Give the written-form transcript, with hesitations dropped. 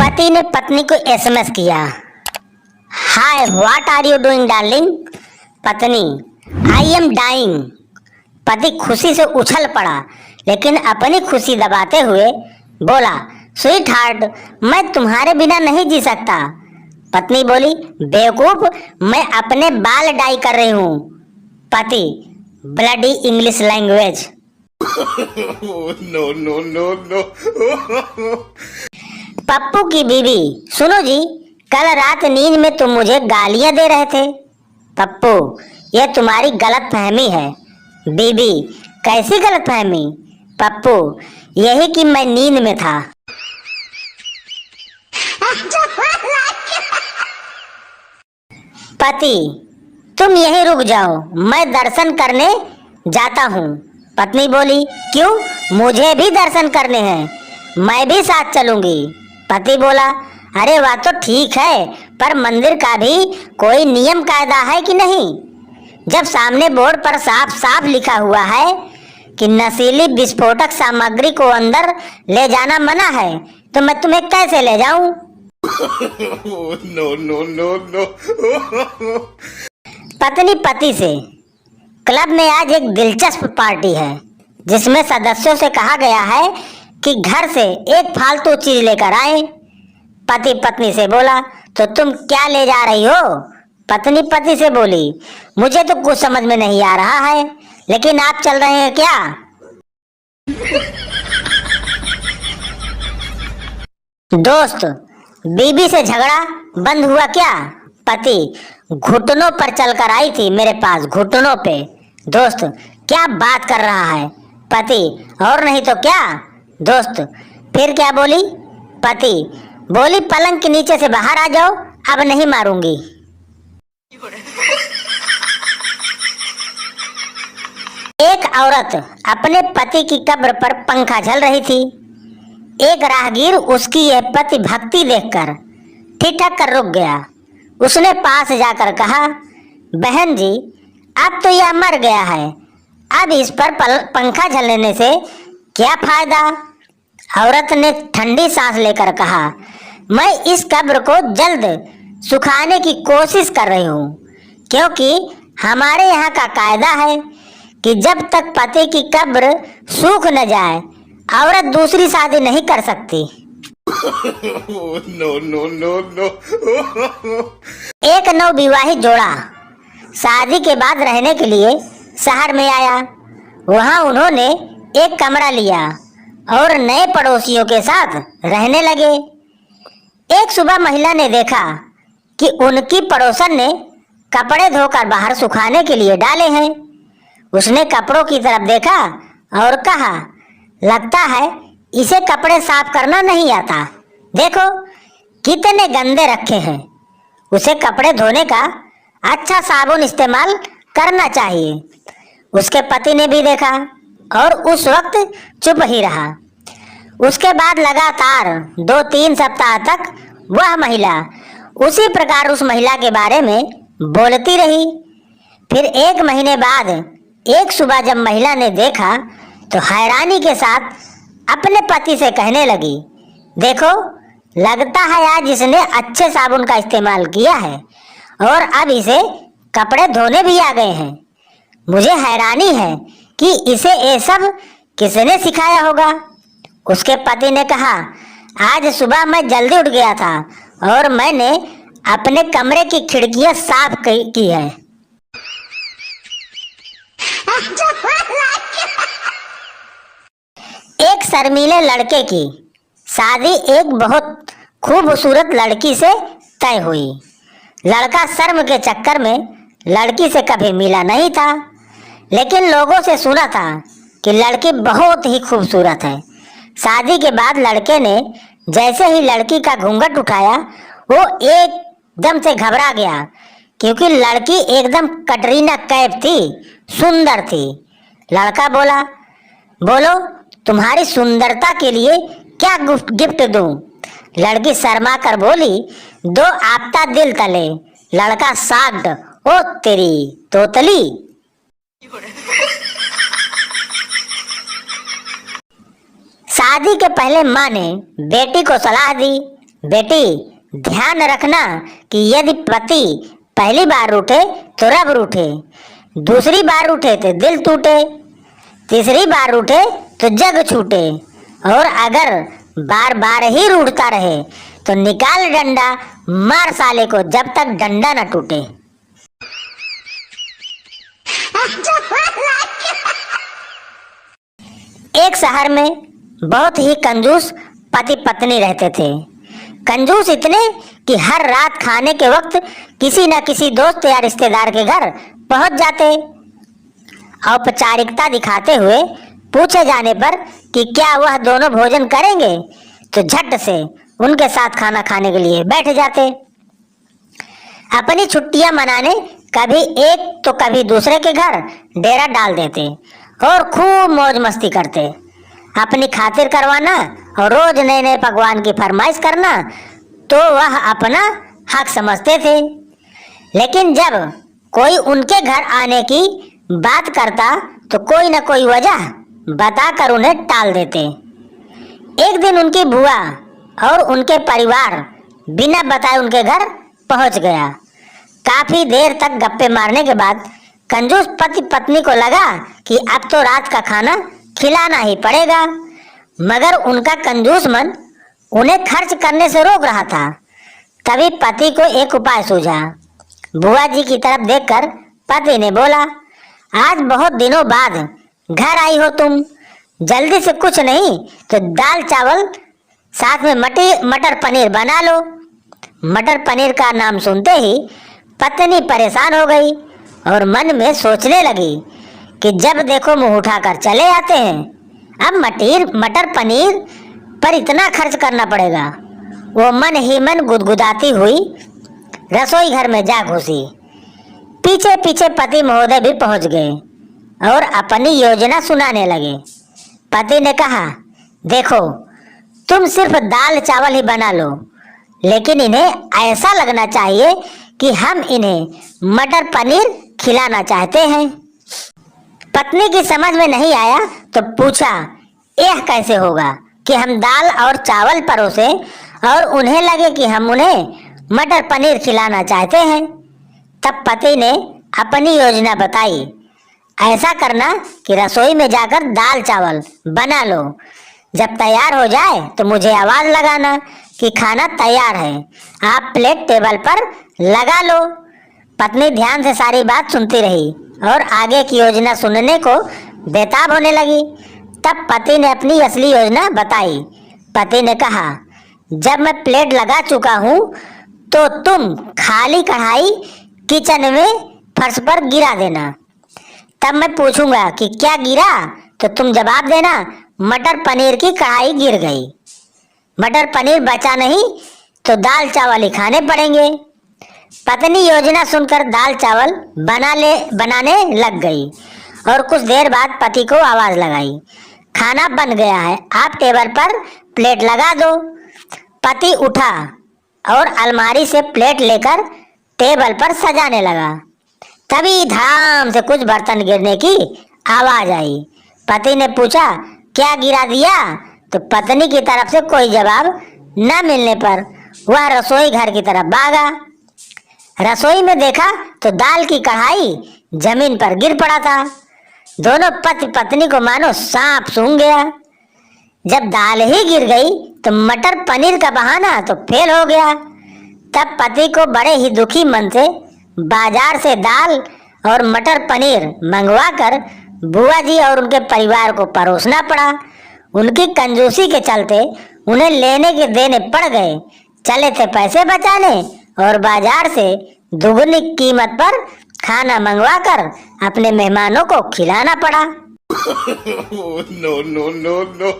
पति ने पत्नी को एसएमएस किया। Hi, what are you doing darling? पत्नी, आई एम डाइंग। पति खुशी से उछल पड़ा, लेकिन अपनी खुशी दबाते हुए बोला, स्वीट हार्ट, मैं तुम्हारे बिना नहीं जी सकता। पत्नी बोली, बेवकूफ, मैं अपने बाल डाई कर रही हूँ। पति, bloody English language. No no no no. Pappu की बीवी, सुनो जी, कल रात नींद में तुम मुझे गालियां दे रहे थे। पप्पू, यह तुम्हारी गलत फहमी है। बीवी, कैसी गलत फहमी? पप्पू, यही कि मैं नींद में था। पति, तुम यहीं रुक जाओ, मैं दर्शन करने जाता हूँ। पत्नी बोली, क्यों? मुझे भी दर्शन करने हैं, मैं भी साथ चलूंगी। पति बोला, अरे वाह, तो ठीक है, पर मंदिर का भी कोई नियम कायदा है कि नहीं? जब सामने बोर्ड पर साफ साफ लिखा हुआ है कि नशीली विस्फोटक सामग्री को अंदर ले जाना मना है, तो मैं तुम्हें कैसे ले जाऊं? No no no no. पत्नी पति से, क्लब में आज एक दिलचस्प पार्टी है जिसमें सदस्यों से कहा गया है कि घर से एक फालतू चीज लेकर आए। पति पत्नी से बोला, तो तुम क्या ले जा रही हो? पत्नी पति से बोली, मुझे तो कुछ समझ में नहीं आ रहा है, लेकिन आप चल रहे हैं क्या? दोस्त, बीबी से झगड़ा बंद हुआ क्या? पति, घुटनों पर चलकर आई थी मेरे पास, घुटनों पे। दोस्त, क्या बात कर रहा है? पति, और नहीं तो क्या? दोस्त, फिर क्या बोली? पति बोली, पलंग के नीचे से बाहर आ जाओ, अब नहीं मारूंगी। एक औरत अपने पति की कब्र पर पंखा झल रही थी। एक राहगीर उसकी यह पति भक्ति देखकर ठिठक कर रुक गया। उसने पास जाकर कहा, बहन जी, अब तो यह मर गया है, अब इस पर पंखा झलने से क्या फायदा? औरत ने ठंडी सांस लेकर कहा, मैं इस कब्र को जल्द सुखाने की कोशिश कर रही हूँ, क्योंकि हमारे यहाँ का कायदा है कि जब तक पति की कब्र सूख न जाए, औरत दूसरी शादी नहीं कर सकती। No no no no. एक नवविवाहित जोड़ा शादी के बाद रहने के लिए शहर में आया। वहां उन्होंने एक कमरा लिया और नए पड़ोसियों के साथ रहने लगे। एक सुबह महिला ने देखा कि उनकी पड़ोसन ने कपड़े धोकर बाहर सुखाने के लिए डाले हैं। उसने कपड़ों की तरफ देखा और कहा, लगता है इसे कपड़े साफ करना नहीं आता, देखो कितने गंदे रखे हैं। उसे कपड़े धोने का अच्छा साबुन इस्तेमाल करना चाहिए। उसके पति ने भी देखा और उस वक्त चुप ही रहा। उसके बाद लगातार 2-3 सप्ताह तक वह महिला उसी प्रकार उस महिला के बारे में बोलती रही। फिर 1 महीने बाद एक सुबह जब महिला ने देखा तो हैरानी के साथ अपने पति से कहने लगी, देखो, लगता है आज इसने अच्छे साबुन का इस्तेमाल किया है और अब इसे कपड़े धोने भी आ गए हैं। मुझे हैरानी है कि इसे ये सब किसने सिखाया होगा। उसके पति ने कहा, आज सुबह मैं जल्दी उठ गया था और मैंने अपने कमरे की खिड़कियां साफ की है। एक शर्मीले लड़के की शादी एक बहुत खूबसूरत लड़की से तय हुई। लड़का शर्म के चक्कर में लड़की से कभी मिला नहीं था, लेकिन लोगों से सुना था कि लड़की बहुत ही खूबसूरत है। शादी के बाद लड़के ने जैसे ही लड़की का घूंघट उठाया, वो एकदम से घबरा गया, क्योंकि लड़की एकदम कटरीना कैफ थी, सुंदर थी। लड़का बोला, बोलो, तुम्हारी सुंदरता के लिए क्या गिफ्ट दूं? लड़की शर्मा कर बोली, 2 आपता दिल तले। लड़का साग्ड, ओ तेरी तोतली। शादी के पहले माँ ने बेटी को सलाह दी, बेटी, ध्यान रखना कि यदि पति पहली बार रूठे तो रब रूठे, दूसरी बार रूठे तो दिल टूटे, तीसरी बार रूठे तो जग छूटे, और अगर बार बार ही रूठता रहे तो निकाल डंडा, मार साले को जब तक डंडा न टूटे। एक शहर में बहुत ही कंजूस पति पत्नी रहते थे। कंजूस इतने कि हर रात खाने के वक्त किसी न किसी दोस्त या रिश्तेदार के घर पहुंच जाते। औपचारिकता दिखाते हुए पूछे जाने पर कि क्या वह दोनों भोजन करेंगे तो झट से उनके साथ खाना खाने के लिए बैठ जाते। अपनी छुट्टियां मनाने कभी एक तो कभी दूसरे के घर डेरा डाल देते और खूब मौज मस्ती करते। अपनी खातिर करवाना और रोज नए नए पकवान की फरमाइश करना तो वह अपना हक समझते थे। लेकिन जब कोई उनके घर आने की बात करता तो कोई न कोई वजह बताकर उन्हें टाल देते। एक दिन उनकी बुआ और उनके परिवार बिना बताए उनके घर पहुंच गया। काफी देर तक गप्पे मारने के बाद कंजूस पति पत्नी को लगा कि अब तो रात का खाना खिलाना ही पड़ेगा, मगर उनका कंजूस मन उन्हें खर्च करने से रोक रहा था। तभी पति को एक उपाय सूझा। बुआ जी की तरफ देखकर पति ने बोला, आज बहुत दिनों बाद घर आई हो तुम, जल्दी से कुछ नहीं तो दाल चावल साथ में मटर पनीर बना लो। मटर पनीर का नाम सुनते ही पत्नी परेशान हो गई और मन में सोचने लगी कि जब देखो मुंह उठाकर चले आते हैं, अब मटर पनीर पर इतना खर्च करना पड़ेगा। वो मन ही मन गुदगुदाती हुई रसोई घर में जा घुसी। पीछे पीछे पति महोदय भी पहुंच गए और अपनी योजना सुनाने लगे। पति ने कहा, देखो तुम सिर्फ दाल चावल ही बना लो, लेकिन इन्हें ऐसा लगना चाहिए कि हम इन्हें मटर पनीर खिलाना चाहते हैं। पत्नी की समझ में नहीं आया तो पूछा, यह कैसे होगा कि हम दाल और चावल परोसे और उन्हें लगे कि हम उन्हें मटर पनीर खिलाना चाहते हैं। तब पति ने अपनी योजना बताई, ऐसा करना कि रसोई में जाकर दाल चावल बना लो, जब तैयार हो जाए तो मुझे आवाज लगाना कि खाना तैयार है, आप प्लेट टेबल पर लगा लो। पत्नी ध्यान से सारी बात सुनती रही और आगे की योजना सुनने को बेताब होने लगी। तब पति ने अपनी असली योजना बताई। पति ने कहा, जब मैं प्लेट लगा चुका हूँ तो तुम खाली कढ़ाई किचन में फर्श पर गिरा देना। तब मैं पूछूंगा कि क्या गिरा तो तुम जवाब देना, मटर पनीर की कढ़ाई गिर गई। मटर पनीर बचा नहीं तो दाल चावल ही खाने पड़ेंगे। पत्नी योजना सुनकर दाल चावल बनाने लग गई और कुछ देर बाद पति को आवाज लगाई, खाना बन गया है, आप टेबल पर प्लेट लगा दो। पति उठा और अलमारी से प्लेट लेकर टेबल पर सजाने लगा। तभी धड़ाम से कुछ बर्तन गिरने की आवाज आई। पति ने पूछा, क्या गिरा दिया? तो पत्नी की तरफ से कोई जवाब न मिलने पर वह रसोई घर की तरफ भागा। रसोई में देखा तो दाल की कढ़ाई जमीन पर गिर पड़ा था। दोनों पति पत्नी को मानो सांप सूंघ गया। जब दाल ही गिर गई तो मटर पनीर का बहाना तो फेल हो गया। तब पति को बड़े ही दुखी मन से बाजार से दाल और मटर पनीर मंगवाकर बुआ जी और उनके परिवार को परोसना पड़ा। उनकी कंजूसी के चलते उन्हें लेने के देने पड़ गए। चले थे पैसे बचाने और बाजार से दुगनी कीमत पर खाना मंगवाकर अपने मेहमानों को खिलाना पड़ा। No, no, no, no.